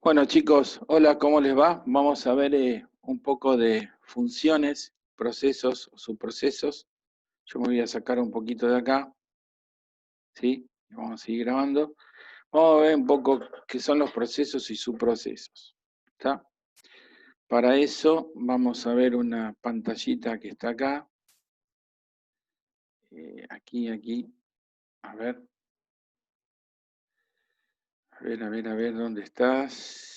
Bueno chicos, hola, ¿cómo les va? Vamos a ver un poco de funciones, procesos o subprocesos. Yo me voy a sacar un poquito de acá, ¿sí? Y vamos a seguir grabando. Vamos a ver un poco qué son los procesos y subprocesos. ¿Está? Para eso vamos a ver una pantallita que está acá. Aquí. A ver, ¿dónde estás?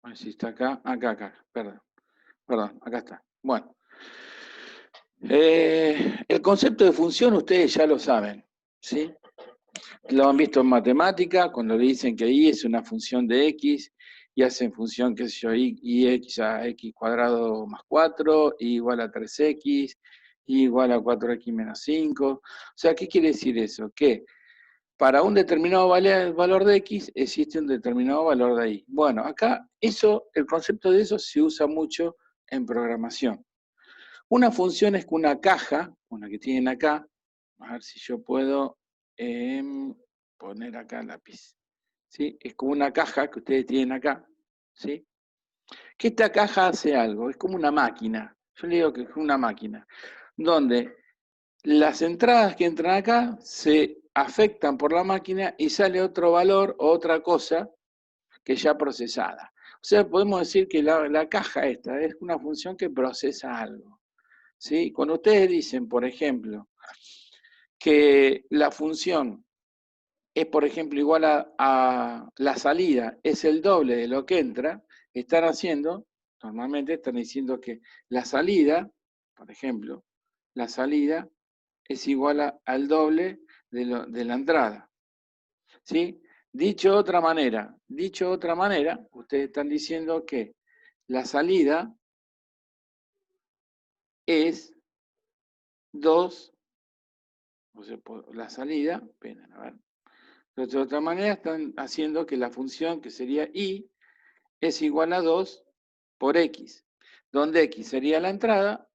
A ver si está acá. Acá, perdón, acá está. Bueno. El concepto de función ustedes ya lo saben, ¿sí? Lo han visto en matemática, cuando le dicen que y es una función de x, y hacen función, qué sé yo, y x a x cuadrado más 4, y igual a 3x, y igual a 4x menos 5. O sea, ¿qué quiere decir eso? Que para un determinado valor de x existe un determinado valor de y. Bueno, acá el concepto de eso se usa mucho en programación. Una función es una caja, una que tienen acá, a ver si yo puedo poner acá el lápiz, ¿sí? Es como una caja que ustedes tienen acá, ¿sí? Que esta caja hace algo, es como una máquina, yo le digo que es una máquina, donde las entradas que entran acá se afectan por la máquina y sale otro valor o otra cosa que ya procesada. O sea, podemos decir que la caja esta es una función que procesa algo. ¿Sí? Cuando ustedes dicen, por ejemplo, que la función es, por ejemplo, igual a la salida, es el doble de lo que entra, normalmente están diciendo que la salida, por ejemplo, la salida es igual al doble de la entrada. ¿Sí? Dicho de otra manera, ustedes están diciendo que la salida es 2. O sea, la salida, a ver. De otra manera están haciendo que la función que sería y es igual a 2 por x, donde x sería la entrada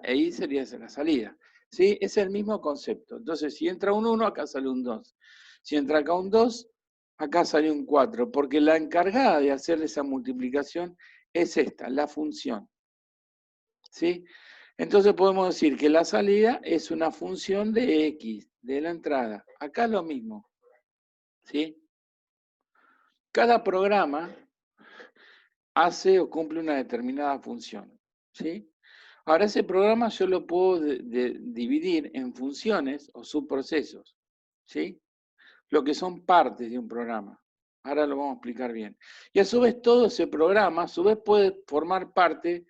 e y sería la salida. ¿Sí? Es el mismo concepto. Entonces, si entra un 1, acá sale un 2. Si entra acá un 2, acá sale un 4, porque la encargada de hacer esa multiplicación es esta, la función. ¿Sí? Entonces podemos decir que la salida es una función de x, de la entrada. Acá lo mismo. ¿Sí? Cada programa hace o cumple una determinada función. ¿Sí? Ahora ese programa yo lo puedo dividir en funciones o subprocesos. ¿Sí? Lo que son partes de un programa. Ahora lo vamos a explicar bien. Y a su vez todo ese programa, a su vez puede formar parte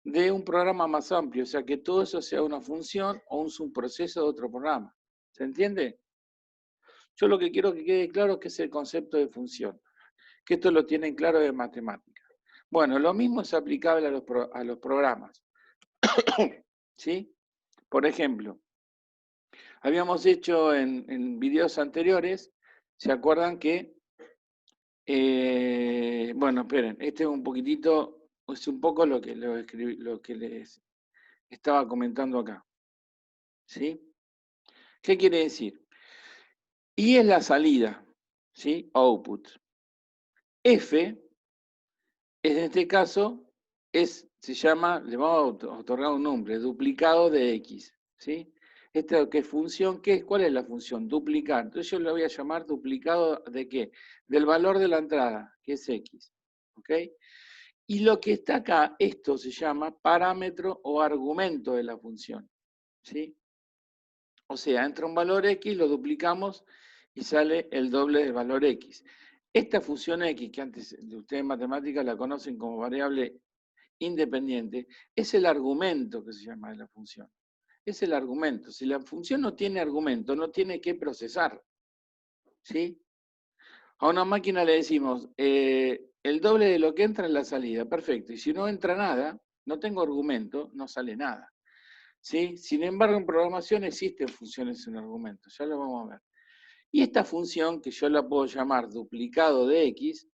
de un programa más amplio, o sea que todo eso sea una función o un subproceso de otro programa. ¿Se entiende? Yo lo que quiero que quede claro es que es el concepto de función, que esto lo tienen claro de matemática. Bueno, lo mismo es aplicable a los programas. ¿Sí? Por ejemplo, habíamos hecho en videos anteriores, ¿se acuerdan que, bueno, esperen, este es un poquitito, es un poco lo que les estaba comentando acá. ¿Sí? ¿Qué quiere decir? Y es la salida, ¿sí? Output. F, en este caso, se llama, le vamos a otorgar un nombre, duplicado de X, ¿sí? ¿Esta qué función? ¿Cuál es la función? Duplicar. Entonces yo le voy a llamar duplicado ¿de qué? Del valor de la entrada, que es X, ¿ok? Y lo que está acá, esto se llama parámetro o argumento de la función, ¿sí? O sea, entra un valor X, lo duplicamos y sale el doble del valor X. Esta función X, que antes de ustedes en matemáticas la conocen como variable independiente, es el argumento que se llama de la función. Es el argumento. Si la función no tiene argumento, no tiene que procesar. ¿Sí? A una máquina le decimos, el doble de lo que entra en la salida. Perfecto. Y si no entra nada, no tengo argumento, no sale nada. ¿Sí? Sin embargo, en programación existen funciones sin argumento, ya lo vamos a ver. Y esta función, que yo la puedo llamar duplicado de x,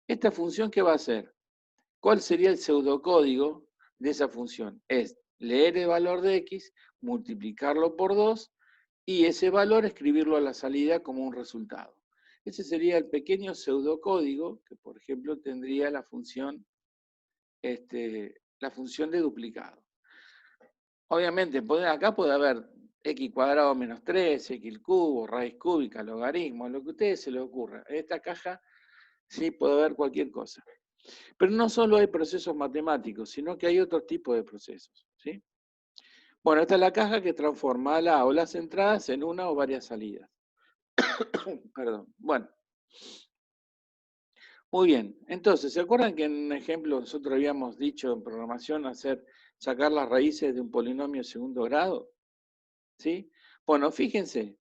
esta función, ¿qué va a hacer? ¿Cuál sería el pseudocódigo de esa función? Es leer el valor de x, multiplicarlo por 2 y ese valor escribirlo a la salida como un resultado. Ese sería el pequeño pseudocódigo que, por ejemplo, tendría la función de duplicado. Obviamente, acá puede haber x cuadrado menos 3, x cubo, raíz cúbica, logaritmo, lo que a ustedes se les ocurra. En esta caja sí puede haber cualquier cosa. Pero no solo hay procesos matemáticos, sino que hay otro tipo de procesos, ¿sí? Bueno, esta es la caja que transforma a la o las entradas en una o varias salidas. Perdón. Bueno. Muy bien. Entonces, ¿se acuerdan que en un ejemplo nosotros habíamos dicho en programación sacar las raíces de un polinomio de segundo grado? ¿Sí? Bueno, fíjense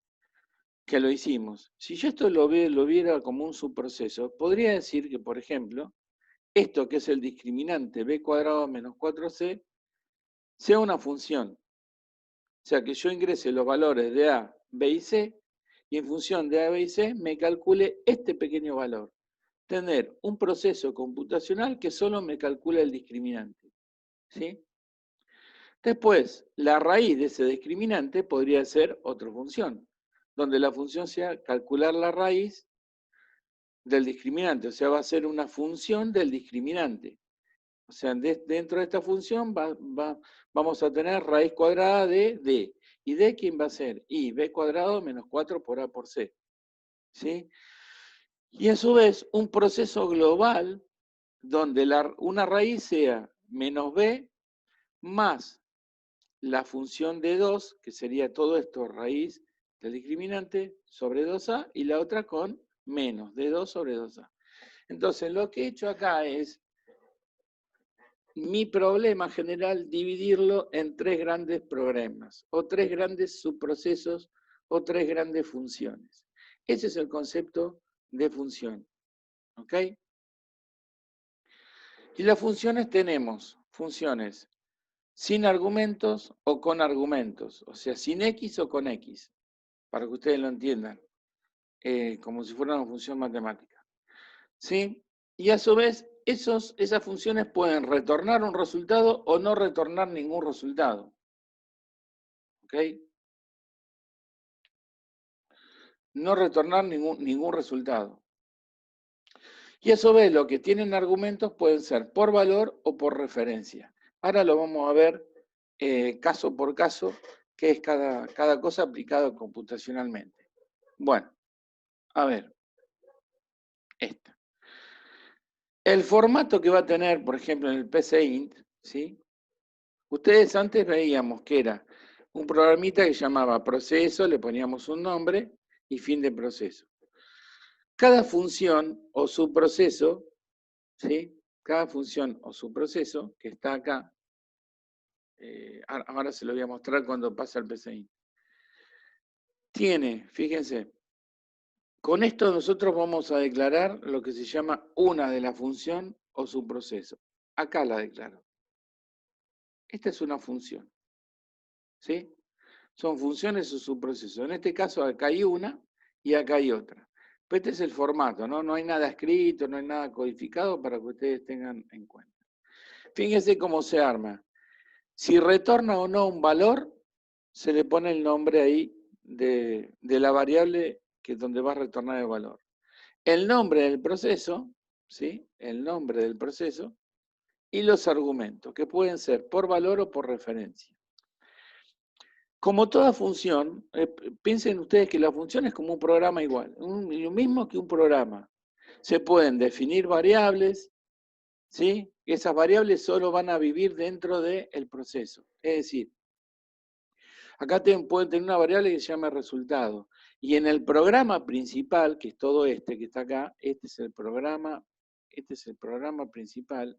que lo hicimos. Si yo esto lo viera como un subproceso, podría decir que, por ejemplo, esto que es el discriminante b cuadrado menos 4c, sea una función. O sea, que yo ingrese los valores de a, b y c, y en función de a, b y c me calcule este pequeño valor. Tener un proceso computacional que solo me calcula el discriminante. ¿Sí? Después, la raíz de ese discriminante podría ser otra función, donde la función sea calcular la raíz del discriminante, o sea, va a ser una función del discriminante. O sea, dentro de esta función vamos a tener raíz cuadrada de d. ¿Y d quién va a ser? Y b cuadrado menos 4 por a por c. ¿Sí? Y a su vez, un proceso global donde una raíz sea menos b más la función de 2, que sería todo esto raíz del discriminante, sobre 2a, y la otra con menos de 2 sobre 2a. Entonces, lo que he hecho acá es mi problema general dividirlo en tres grandes programas, o tres grandes subprocesos, o tres grandes funciones. Ese es el concepto de función. ¿Ok? Y las funciones tenemos funciones sin argumentos o con argumentos, o sea, sin X o con X, para que ustedes lo entiendan, como si fuera una función matemática. ¿Sí? Y a su vez, esas funciones pueden retornar un resultado o no retornar ningún resultado. ¿Ok? No retornar ningún resultado. Y a su vez, lo que tienen argumentos pueden ser por valor o por referencia. Ahora lo vamos a ver caso por caso, qué es cada cosa aplicado computacionalmente. Bueno, a ver, esta. El formato que va a tener, por ejemplo, en el PCInt, ¿sí? Ustedes antes veíamos que era un programita que llamaba proceso, le poníamos un nombre y fin de proceso. Cada función o subproceso, ¿sí? Cada función o subproceso que está acá, ahora se lo voy a mostrar cuando pasa el PCInt, tiene, fíjense, con esto nosotros vamos a declarar lo que se llama una de la función o subproceso. Acá la declaro. Esta es una función. ¿Sí? Son funciones o subprocesos. En este caso acá hay una y acá hay otra. Pero este es el formato, ¿no? No hay nada escrito, no hay nada codificado para que ustedes tengan en cuenta. Fíjense cómo se arma. Si retorna o no un valor, se le pone el nombre ahí de la variable que es donde va a retornar el valor. El nombre del proceso, ¿sí? El nombre del proceso y los argumentos, que pueden ser por valor o por referencia. Como toda función, piensen ustedes que la función es como un programa igual, lo mismo que un programa. Se pueden definir variables, ¿sí? Esas variables solo van a vivir dentro del proceso. Es decir, acá pueden tener una variable que se llama resultado. Y en el programa principal, que es todo este que está acá, este es el programa principal,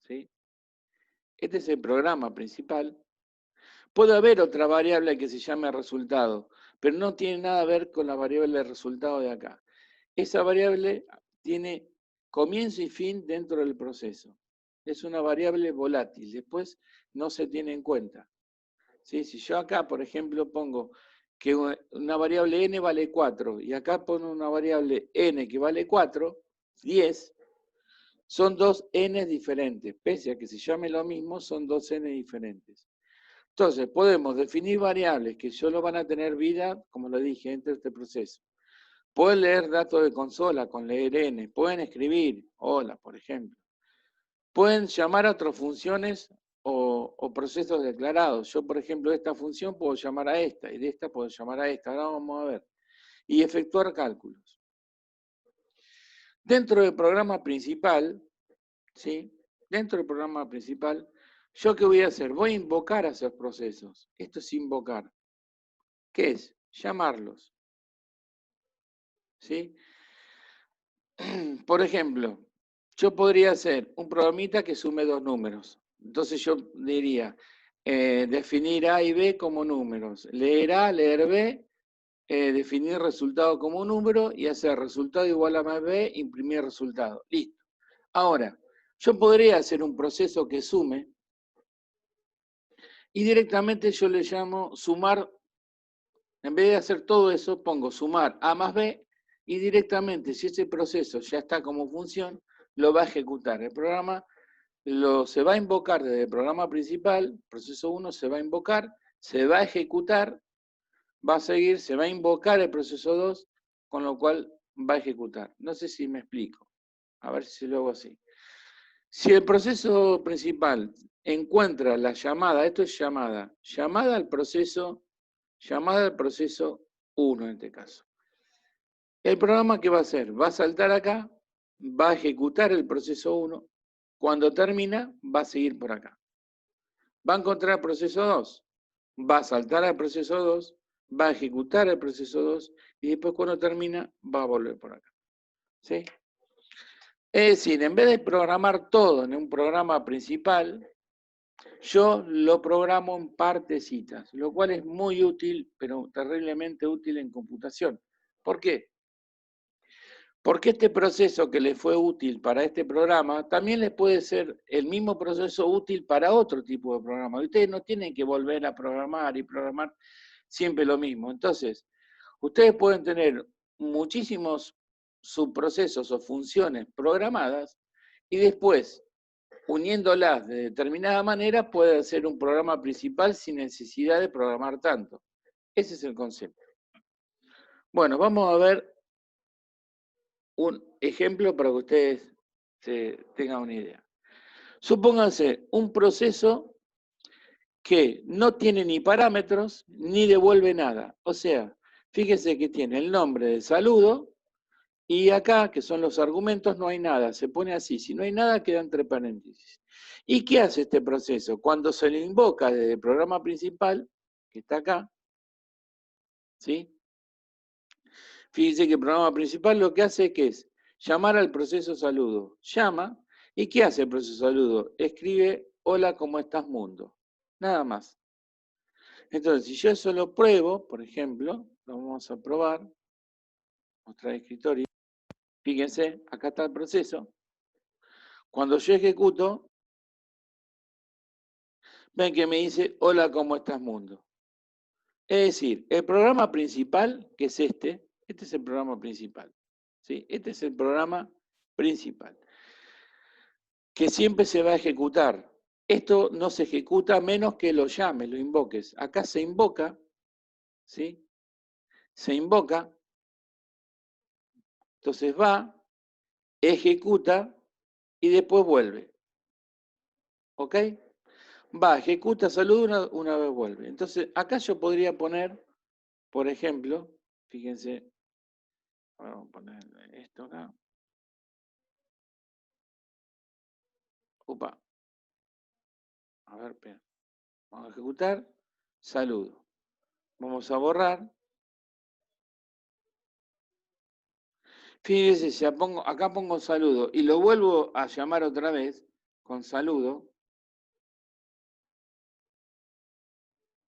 ¿sí? Este es el programa principal. Puede haber otra variable que se llame resultado, pero no tiene nada que ver con la variable de resultado de acá. Esa variable tiene comienzo y fin dentro del proceso. Es una variable volátil, después no se tiene en cuenta. ¿Sí? Si yo acá, por ejemplo, pongo que una variable n vale 4 y acá pongo una variable n que vale 4, 10, son dos n diferentes. Pese a que se llame lo mismo, son dos n diferentes. Entonces, podemos definir variables que solo van a tener vida, como lo dije, dentro de este proceso. Pueden leer datos de consola con leer n, pueden escribir, hola, por ejemplo. Pueden llamar a otras funciones o procesos declarados. Yo, por ejemplo, de esta función puedo llamar a esta, y de esta puedo llamar a esta. Ahora vamos a ver. Y efectuar cálculos. Dentro del programa principal, ¿sí? Dentro del programa principal, ¿yo qué voy a hacer? Voy a invocar a esos procesos. Esto es invocar. ¿Qué es? Llamarlos. ¿Sí? Por ejemplo, yo podría hacer un programita que sume dos números. Entonces yo diría, definir A y B como números. Leer A, leer B, definir resultado como número y hacer resultado igual a más B, imprimir resultado. Listo. Ahora, yo podría hacer un proceso que sume y directamente yo le llamo sumar. En vez de hacer todo eso, pongo sumar A más B y directamente, si ese proceso ya está como función, lo va a ejecutar. El programa se va a invocar desde el programa principal, proceso 1 se va a invocar, se va a ejecutar, va a seguir, se va a invocar el proceso 2, con lo cual va a ejecutar. No sé si me explico. A ver si lo hago así. Si el proceso principal encuentra la llamada, esto es llamada al proceso 1 en este caso. El programa, ¿qué va a hacer? Va a saltar acá, va a ejecutar el proceso 1, cuando termina, va a seguir por acá. Va a encontrar el proceso 2, va a saltar al proceso 2, va a ejecutar el proceso 2 y después cuando termina, va a volver por acá. ¿Sí? Es decir, en vez de programar todo en un programa principal, yo lo programo en partecitas, lo cual es muy útil, pero terriblemente útil en computación. ¿Por qué? Porque este proceso que le fue útil para este programa, también le puede ser el mismo proceso útil para otro tipo de programa. Ustedes no tienen que volver a programar y programar siempre lo mismo. Entonces, ustedes pueden tener muchísimos subprocesos o funciones programadas y después, uniéndolas de determinada manera, puede ser un programa principal sin necesidad de programar tanto. Ese es el concepto. Bueno, vamos a ver un ejemplo para que ustedes tengan una idea. Supónganse un proceso que no tiene ni parámetros ni devuelve nada. O sea, fíjense que tiene el nombre del saludo y acá, que son los argumentos, no hay nada. Se pone así. Si no hay nada, queda entre paréntesis. ¿Y qué hace este proceso? Cuando se le invoca desde el programa principal, que está acá, ¿sí? Fíjense que el programa principal lo que hace es llamar al proceso saludo. Llama, ¿y qué hace el proceso saludo? Escribe, hola, ¿cómo estás, mundo? Nada más. Entonces, si yo eso lo pruebo, por ejemplo, lo vamos a probar, mostrar escritorio, fíjense, acá está el proceso. Cuando yo ejecuto, ven que me dice, hola, ¿cómo estás, mundo? Es decir, el programa principal, que es este es el programa principal. ¿Sí? Este es el programa principal, que siempre se va a ejecutar. Esto no se ejecuta a menos que lo llames, lo invoques. Acá se invoca, ¿sí? Se invoca, entonces va, ejecuta y después vuelve. ¿Ok? Va, ejecuta, saluda, una vez vuelve. Entonces, acá yo podría poner, por ejemplo, fíjense, vamos a poner esto acá. Opa. A ver, espera. Vamos a ejecutar, saludo. Vamos a borrar. Fíjense, si acá pongo saludo y lo vuelvo a llamar otra vez con saludo.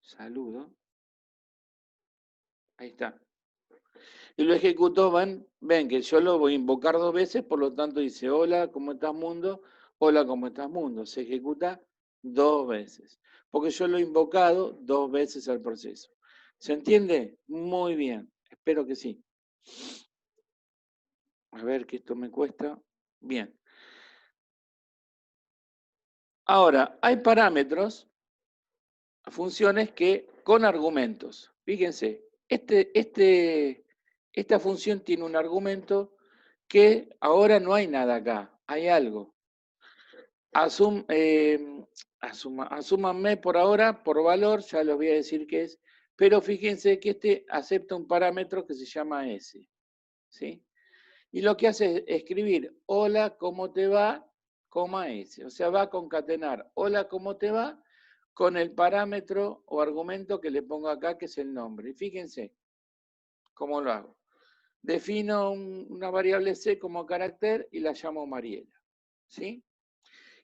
Saludo. Ahí está. Y lo ejecutó, ven que yo lo voy a invocar dos veces, por lo tanto dice, hola, ¿cómo estás, mundo? Hola, ¿cómo estás, mundo? Se ejecuta dos veces, porque yo lo he invocado dos veces al proceso. ¿Se entiende? Muy bien, espero que sí. A ver que esto me cuesta. Bien. Ahora, hay parámetros funciones que con argumentos. Fíjense, esta función tiene un argumento que ahora no hay nada acá, hay algo. Asúmanme por ahora, por valor, ya les voy a decir qué es, pero fíjense que este acepta un parámetro que se llama S, ¿sí? Y lo que hace es escribir hola, ¿cómo te va? Coma S. O sea, va a concatenar hola, ¿cómo te va? Con el parámetro o argumento que le pongo acá, que es el nombre. Y fíjense cómo lo hago. Defino una variable C como carácter y la llamo Mariela, ¿sí?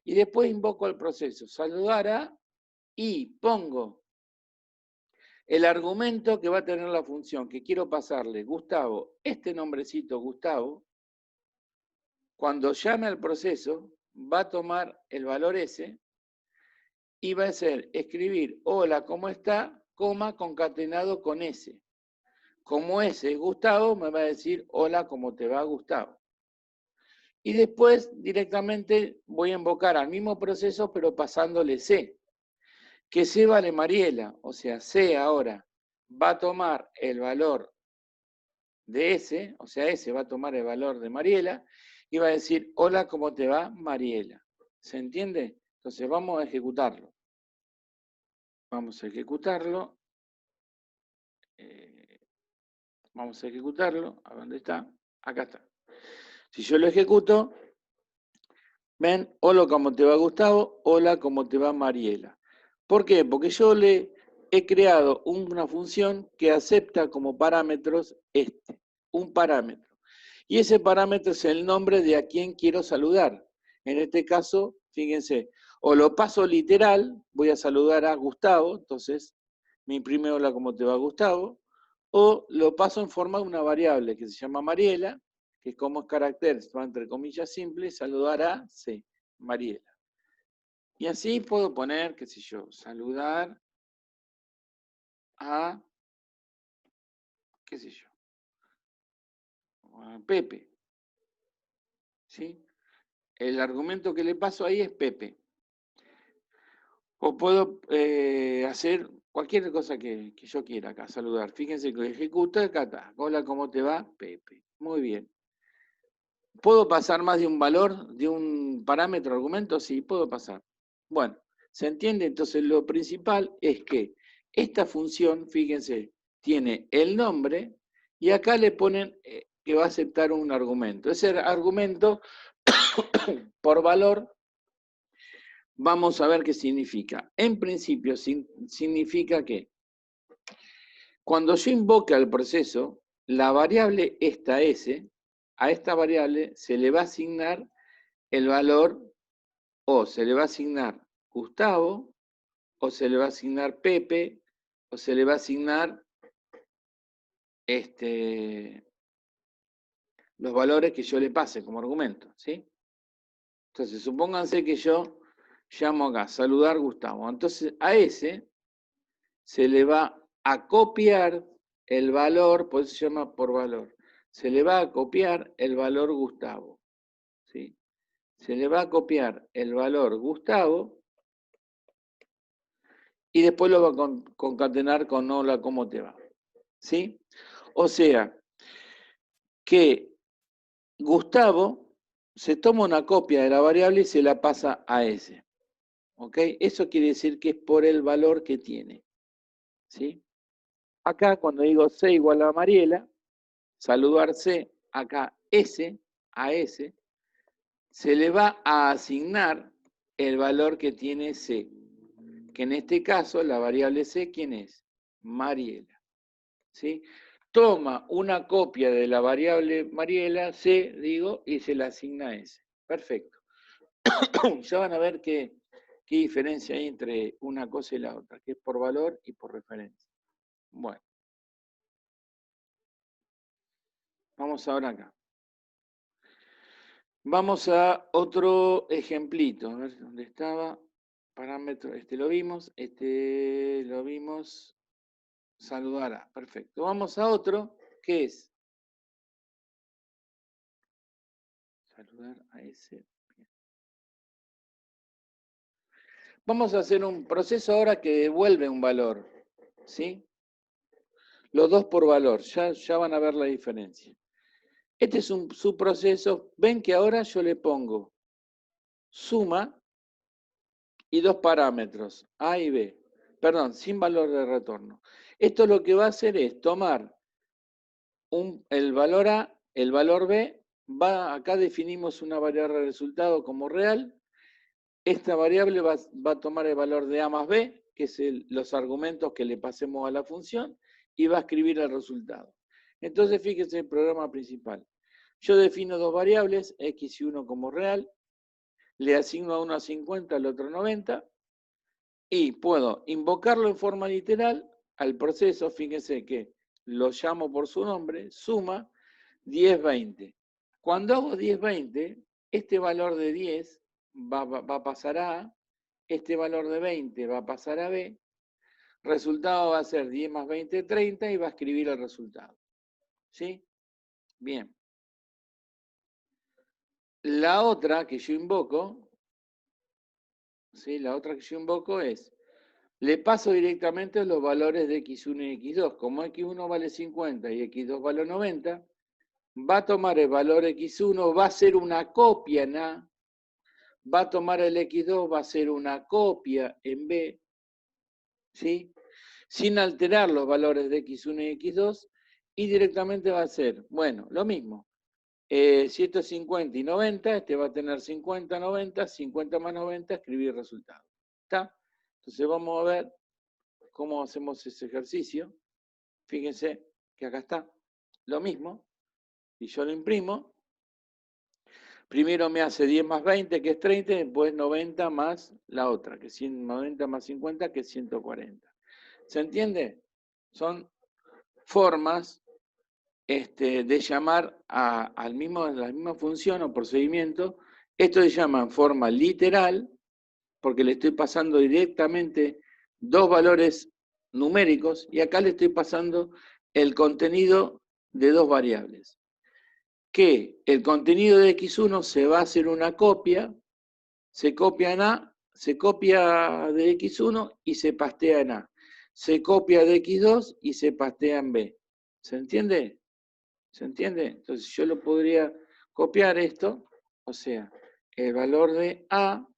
Y después invoco el proceso, saludar a, y pongo el argumento que va a tener la función que quiero pasarle, Gustavo, este nombrecito Gustavo, cuando llame al proceso, va a tomar el valor S y va a ser escribir hola, ¿cómo está? Coma concatenado con S. Como S es Gustavo, me va a decir hola, ¿cómo te va, Gustavo? Y después directamente voy a invocar al mismo proceso, pero pasándole C. Que C vale Mariela, o sea, C ahora va a tomar el valor de S, o sea, S va a tomar el valor de Mariela y va a decir, hola, ¿cómo te va, Mariela? ¿Se entiende? Entonces vamos a ejecutarlo. Vamos a ejecutarlo. Vamos a ejecutarlo. ¿A dónde está? Acá está. Si yo lo ejecuto, ven, hola, ¿cómo te va, Gustavo? Hola, ¿cómo te va, Mariela? ¿Por qué? Porque yo le he creado una función que acepta como parámetros un parámetro. Y ese parámetro es el nombre de a quien quiero saludar. En este caso, fíjense, o lo paso literal, voy a saludar a Gustavo, entonces me imprime hola, ¿cómo te va, Gustavo? O lo paso en forma de una variable que se llama Mariela, que como es carácter, va entre comillas simple, saludar a C, Mariela. Y así puedo poner, qué sé yo, saludar a, qué sé yo, a Pepe. ¿Sí? El argumento que le paso ahí es Pepe. O puedo hacer cualquier cosa que yo quiera acá, saludar. Fíjense que ejecuta, acá está. Hola, ¿cómo te va? Pepe. Muy bien. ¿Puedo pasar más de un valor, de un parámetro, argumento? Sí, puedo pasar. Bueno, ¿se entiende? Entonces lo principal es que esta función, fíjense, tiene el nombre y acá le ponen que va a aceptar un argumento. Ese argumento, por valor, vamos a ver qué significa. En principio, significa que cuando yo invoque al proceso, la variable esta S, a esta variable se le va a asignar el valor, o se le va a asignar Gustavo, o se le va a asignar Pepe, o se le va a asignar los valores que yo le pase como argumento, ¿sí? Entonces, supónganse que yo llamo acá, saludar Gustavo. Entonces, a ese se le va a copiar el valor, por eso se llama por valor, se le va a copiar el valor Gustavo, ¿sí? Se le va a copiar el valor Gustavo y después lo va a concatenar con hola, ¿cómo te va? ¿Sí? O sea, que Gustavo se toma una copia de la variable y se la pasa a ese. ¿Ok? Eso quiere decir que es por el valor que tiene. ¿Sí? Acá cuando digo C igual a Mariela, saludar C, acá S, a S, se le va a asignar el valor que tiene C, que en este caso la variable C, ¿quién es? Mariela. ¿Sí? Toma una copia de la variable Mariela, C, digo, y se la asigna a S. Perfecto. Ya van a ver qué diferencia hay entre una cosa y la otra, que es por valor y por referencia. Bueno, vamos ahora acá. Vamos a otro ejemplito, a ver dónde estaba. Parámetro, lo vimos, saludará, perfecto. Vamos a otro, que es saludar a ese. Vamos a hacer un proceso ahora que devuelve un valor, ¿sí? Los dos por valor, ya van a ver la diferencia. Este es un subproceso. Ven que ahora yo le pongo suma y dos parámetros, A y B. Perdón, sin valor de retorno. Esto lo que va a hacer es tomar el valor A, el valor B, acá definimos una variable de resultado como real. Esta variable va a tomar el valor de A más B, que es los argumentos que le pasemos a la función, y va a escribir el resultado. Entonces, fíjense el programa principal. Yo defino dos variables, x y 1 como real, le asigno a uno a 50, al otro 90, y puedo invocarlo en forma literal al proceso. Fíjense que lo llamo por su nombre, suma 10, 20. Cuando hago 10, 20, este valor de 10 va a pasar a A, este valor de 20 va a pasar a B, resultado va a ser 10 más 20, 30 y va a escribir el resultado. ¿Sí? Bien. La otra que yo invoco, ¿sí? La otra que yo invoco es, le paso directamente los valores de x1 y x2. Como x1 vale 50 y x2 vale 90, va a tomar el valor x1, va a hacer una copia en A, va a tomar el x2, va a hacer una copia en B, ¿sí? Sin alterar los valores de x1 y x2, y directamente va a ser, bueno, lo mismo. Si esto es 50 y 90, este va a tener 50, 90, 50 más 90, escribir el resultado. ¿Está? Entonces vamos a ver cómo hacemos ese ejercicio. Fíjense que acá está lo mismo, y yo lo imprimo. Primero me hace 10 más 20, que es 30, y después 90 más la otra, que es 90 más 50, que es 140. ¿Se entiende? Son formas de llamar a la misma función o procedimiento. Esto se llama forma literal, porque le estoy pasando directamente dos valores numéricos, y acá le estoy pasando el contenido de dos variables. Que el contenido de x1 se va a hacer una copia, se copia en A, se copia de x1 y se pastea en A. Se copia de x2 y se pastea en B. ¿Se entiende? ¿Se entiende? Entonces yo lo podría copiar esto, o sea, el valor de A,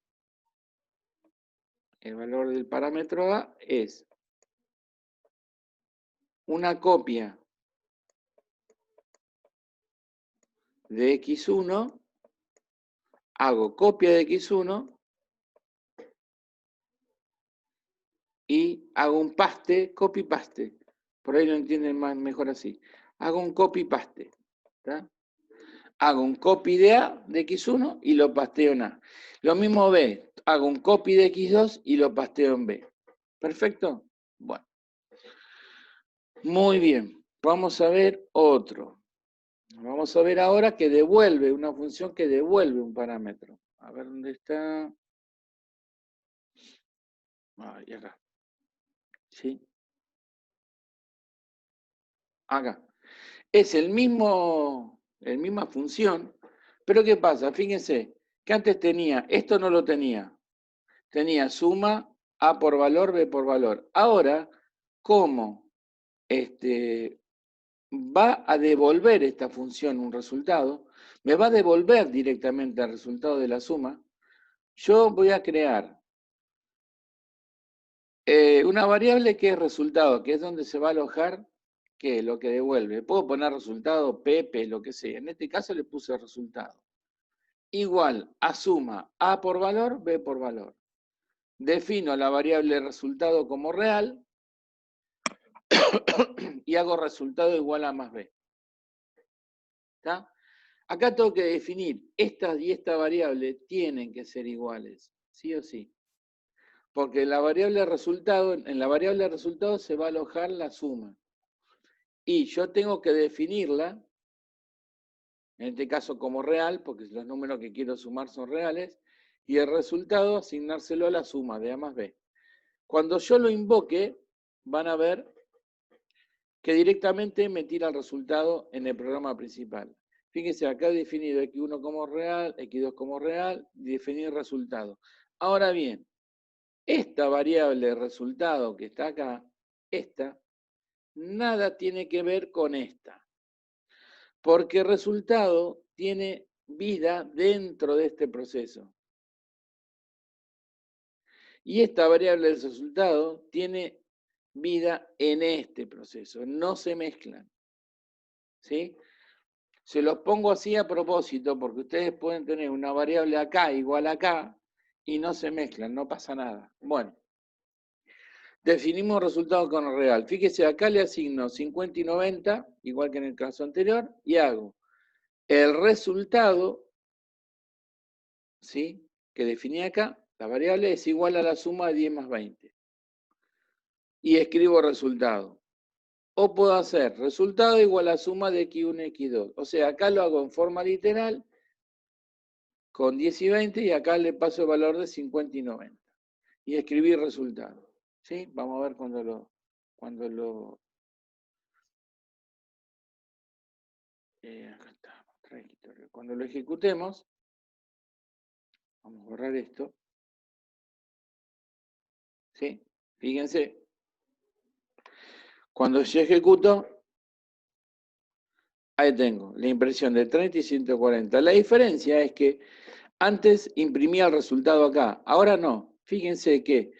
el valor del parámetro A es una copia de x1, hago copia de x1 y hago un paste, copy-paste. Por ahí lo entienden mejor así. Hago un copy-paste. Hago un copy de A, de x1, y lo pasteo en A. Lo mismo B, hago un copy de x2 y lo pasteo en B. ¿Perfecto? Bueno. Muy bien. Vamos a ver otro. Vamos a ver ahora que devuelve, una función que devuelve un parámetro. A ver dónde está. Ahí acá. ¿Sí? Acá. Es la misma función, pero ¿qué pasa? Fíjense que antes tenía, esto no lo tenía. Tenía suma A por valor, B por valor. Ahora, ¿cómo va a devolver esta función un resultado? Me va a devolver directamente el resultado de la suma. Yo voy a crear una variable que es resultado, que es donde se va a alojar, que es lo que devuelve. Puedo poner resultado, Pepe, lo que sea. En este caso le puse resultado. Igual a suma A por valor, B por valor. Defino la variable resultado como real y hago resultado igual a más B. ¿Está? Acá tengo que definir, esta y esta variable tienen que ser iguales, sí o sí. Porque en la variable resultado se va a alojar la suma. Y yo tengo que definirla, en este caso como real, porque los números que quiero sumar son reales, y el resultado asignárselo a la suma de A más B. Cuando yo lo invoque, van a ver que directamente me tira el resultado en el programa principal. Fíjense, acá he definido x1 como real, x2 como real, definir resultado. Ahora bien, esta variable resultado que está acá, esta, nada tiene que ver con esta. Porque resultado tiene vida dentro de este proceso. Y esta variable del resultado tiene vida en este proceso. No se mezclan. ¿Sí? Se los pongo así a propósito porque ustedes pueden tener una variable acá igual a acá y no se mezclan, no pasa nada. Bueno, definimos resultado con el real. Fíjese, acá le asigno 50 y 90, igual que en el caso anterior, y hago el resultado, ¿sí?, que definí acá, la variable es igual a la suma de 10 más 20. Y escribo resultado. O puedo hacer resultado igual a la suma de x1 y x2. O sea, acá lo hago en forma literal, con 10 y 20, y acá le paso el valor de 50 y 90. Y escribir resultado. ¿Sí? Vamos a ver cuando lo acá está, trayectoria. Cuando lo ejecutemos, vamos a borrar esto. ¿Sí? Fíjense. Cuando yo ejecuto, ahí tengo la impresión de 30 y 140. La diferencia es que antes imprimía el resultado acá, ahora no. Fíjense que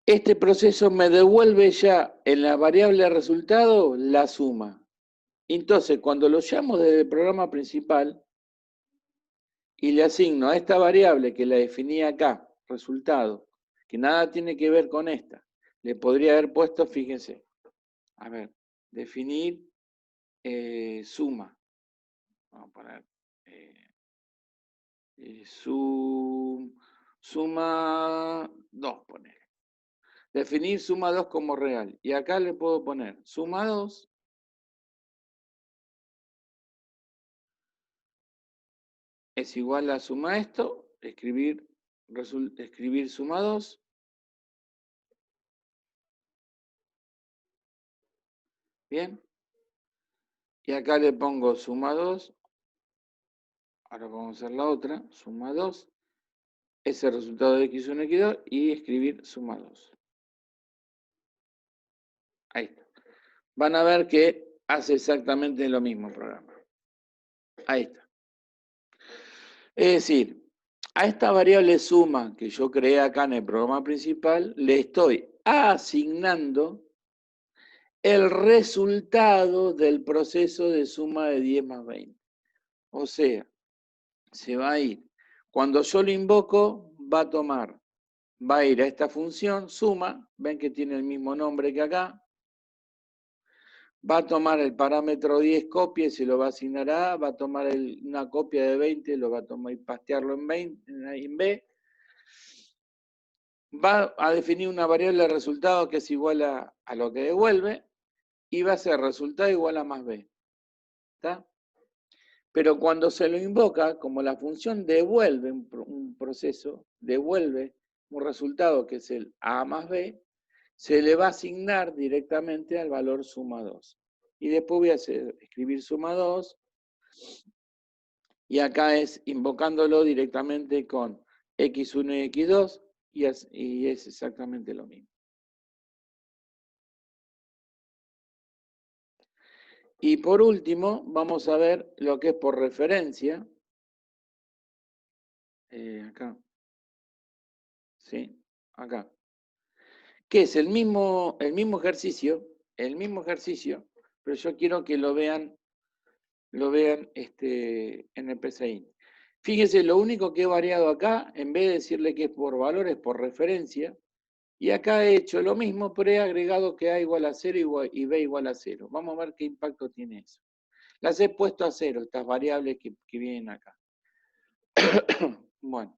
este proceso me devuelve ya en la variable resultado la suma. Entonces, cuando lo llamo desde el programa principal y le asigno a esta variable que la definí acá, resultado, que nada tiene que ver con esta, le podría haber puesto, fíjense, a ver, definir suma. Vamos a poner suma 2, poner. Definir suma 2 como real. Y acá le puedo poner suma 2 es igual a suma esto, escribir suma 2. Bien. Y acá le pongo suma 2. Ahora vamos a hacer la otra, suma 2. Ese resultado de x1, x2 y escribir suma 2. Ahí está. Van a ver que hace exactamente lo mismo el programa. Ahí está. Es decir, a esta variable suma que yo creé acá en el programa principal, le estoy asignando el resultado del proceso de suma de 10 más 20. O sea, se va a ir. Cuando yo lo invoco, va a ir a esta función suma, ven que tiene el mismo nombre que acá, va a tomar el parámetro 10 copia y se lo va a asignar a A, va a tomar una copia de 20, lo va a tomar y pastearlo en B, va a definir una variable de resultado que es igual a lo que devuelve, y va a ser resultado igual a más B. ¿Está? Pero cuando se lo invoca, como la función devuelve un proceso, devuelve un resultado que es el A más B, se le va a asignar directamente al valor suma 2. Y después voy a escribir suma 2, y acá es invocándolo directamente con x1 y x2, y es exactamente lo mismo. Y por último, vamos a ver lo que es por referencia. Acá. ¿Sí? Acá. Que es el mismo ejercicio, pero yo quiero que lo vean en el PCI. Fíjense, lo único que he variado acá, en vez de decirle que es por valor, es por referencia. Y acá he hecho lo mismo, pero he agregado que A igual a 0 y B igual a 0. Vamos a ver qué impacto tiene eso. Las he puesto a 0, estas variables que vienen acá. Bueno.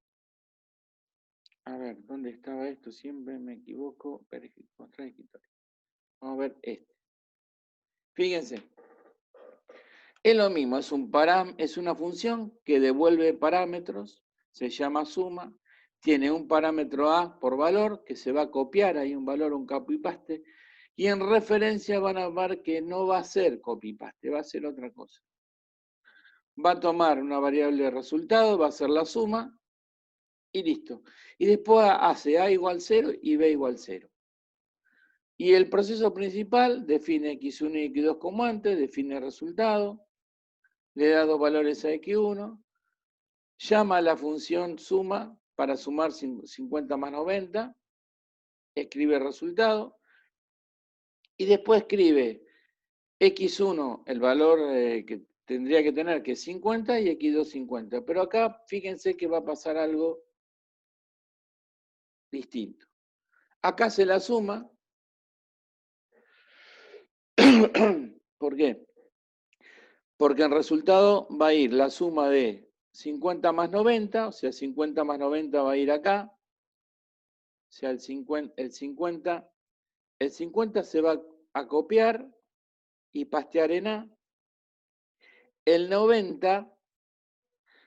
A ver, ¿dónde estaba esto? Siempre me equivoco. Vamos a ver este. Fíjense. Es lo mismo, es una función que devuelve parámetros, se llama suma, tiene un parámetro A por valor que se va a copiar, hay un valor, un copy paste, y en referencia van a ver que no va a ser copy paste, va a ser otra cosa. Va a tomar una variable de resultado, va a ser la suma, y listo. Y después hace A igual 0 y B igual 0. Y el proceso principal define x1 y x2 como antes, define el resultado, le da dos valores a x1, llama a la función suma para sumar 50 más 90, escribe el resultado, y después escribe x1, el valor que tendría que tener, que es 50, y x2 50. Pero acá fíjense que va a pasar algo distinto. Acá se la suma. ¿Por qué? Porque el resultado va a ir la suma de 50 más 90, o sea, 50 más 90 va a ir acá. O sea, el 50 se va a copiar y pastear en A. El 90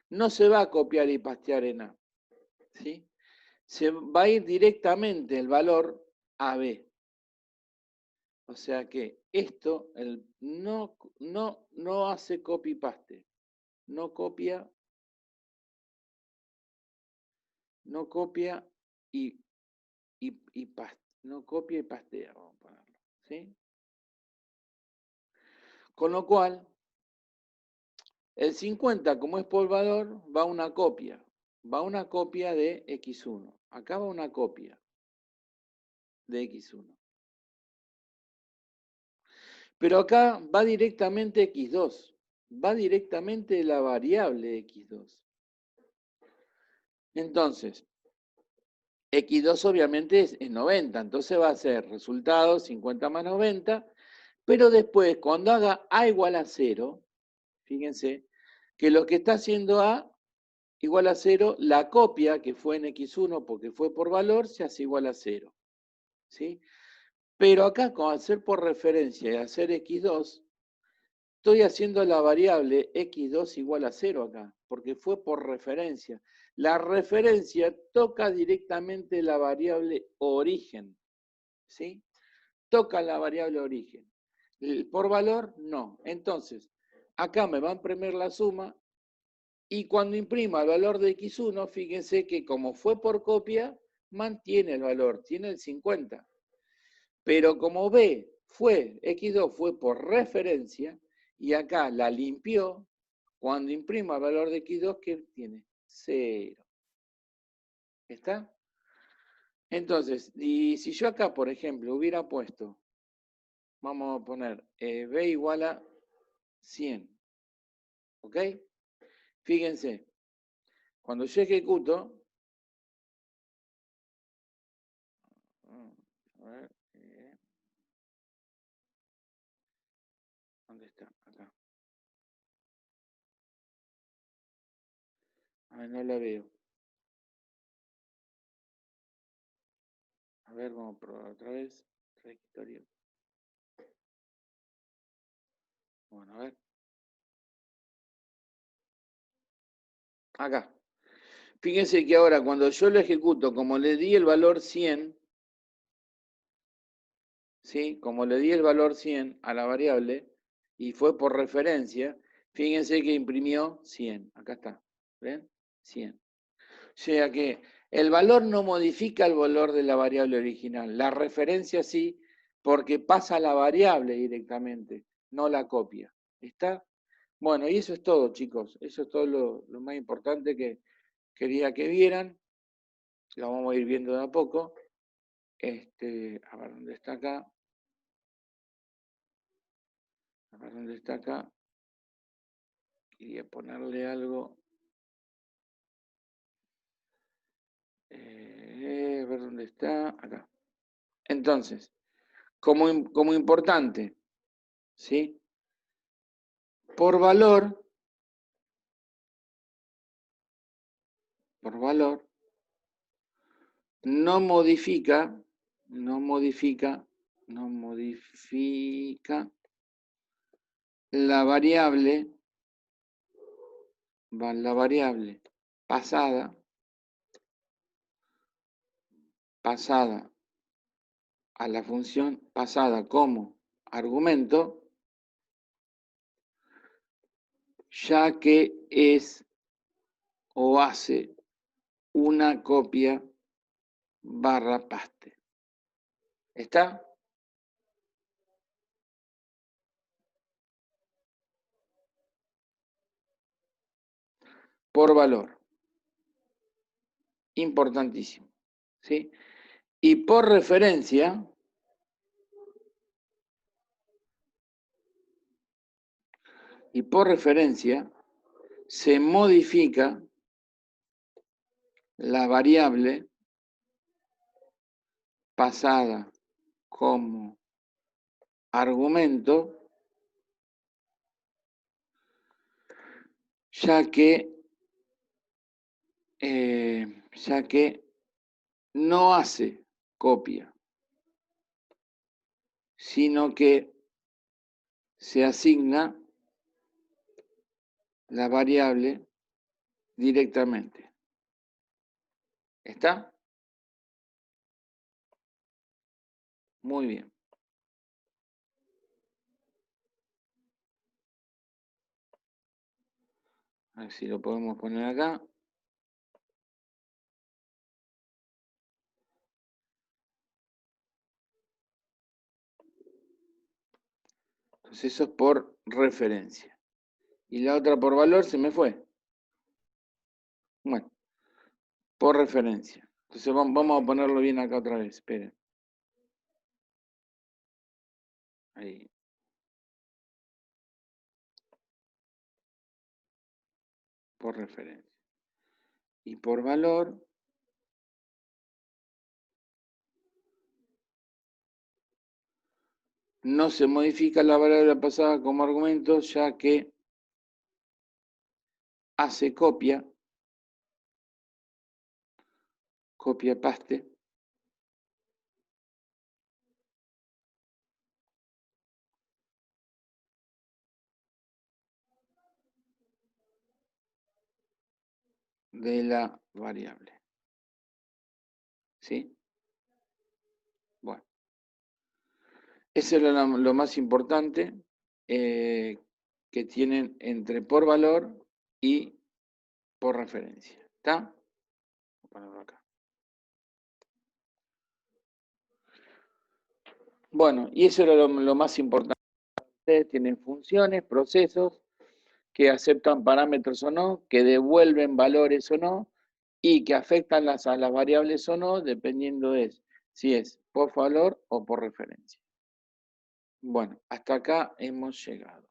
no se va a copiar y pastear en A. ¿Sí? Se va a ir directamente el valor a B. O sea que esto no hace copy-paste. No copia y no copia y pastea, vamos a ponerlo. ¿Sí? Con lo cual, el 50, como es por valor, va a una copia. Va a una copia de x1. Acá va una copia de x1. Pero acá va directamente x2. Va directamente la variable x2. Entonces, x2 obviamente es 90. Entonces va a ser resultado 50 más 90. Pero después, cuando haga a igual a 0, fíjense que lo que está haciendo a igual a 0, la copia que fue en x1 porque fue por valor, se hace igual a 0. ¿Sí? Pero acá, con hacer por referencia y hacer x2, estoy haciendo la variable x2 igual a 0 acá, porque fue por referencia. La referencia toca directamente la variable origen. ¿Sí? Toca la variable origen. Por valor, no. Entonces, acá me va a imprimir la suma y cuando imprima el valor de x1, fíjense que como fue por copia, mantiene el valor, tiene el 50. Pero como B x2 fue por referencia y acá la limpió, cuando imprima el valor de x2, ¿qué tiene? 0. ¿Está? Entonces, y si yo acá, por ejemplo, hubiera puesto, vamos a poner B igual a 100. ¿Ok? Fíjense, cuando yo ejecuto, a ver, ¿dónde está? Acá. Ah, no la veo. A ver, vamos a probar otra vez. Trayectoria. Bueno, a ver. Acá. Fíjense que ahora cuando yo lo ejecuto, como le di el valor 100, ¿sí? Como le di el valor 100 a la variable y fue por referencia, fíjense que imprimió 100. Acá está. ¿Ven? 100. O sea que el valor no modifica el valor de la variable original. La referencia sí, porque pasa a la variable directamente, no la copia. ¿Está? Bueno, y eso es todo, chicos. Eso es todo lo más importante que quería que vieran. Lo vamos a ir viendo de a poco. A ver dónde está acá. A ver dónde está acá. Quería ponerle algo. A ver dónde está. Acá. Entonces, como importante, ¿sí? Por valor, no modifica la variable pasada a la función pasada como argumento, ya que es o hace una copia barra paste. ¿Está? Por valor. Importantísimo. ¿Sí? Y por referencia, se modifica la variable pasada como argumento, ya que no hace copia, sino que se asigna la variable directamente. ¿Está? Muy bien. A ver si lo podemos poner acá. Entonces eso es por referencia. Y la otra por valor se me fue. Bueno, por referencia. Entonces vamos a ponerlo bien acá otra vez. Esperen. Ahí. Por referencia. Y por valor, no se modifica la variable pasada como argumento, ya que hace copia paste, de la variable. ¿Sí? Bueno, eso es lo más importante que tienen entre por valor y por referencia. ¿Está? Voy a ponerlo acá. Bueno, y eso era lo más importante. Ustedes tienen funciones, procesos que aceptan parámetros o no, que devuelven valores o no, y que afectan a las variables o no, dependiendo de si es por valor o por referencia. Bueno, hasta acá hemos llegado.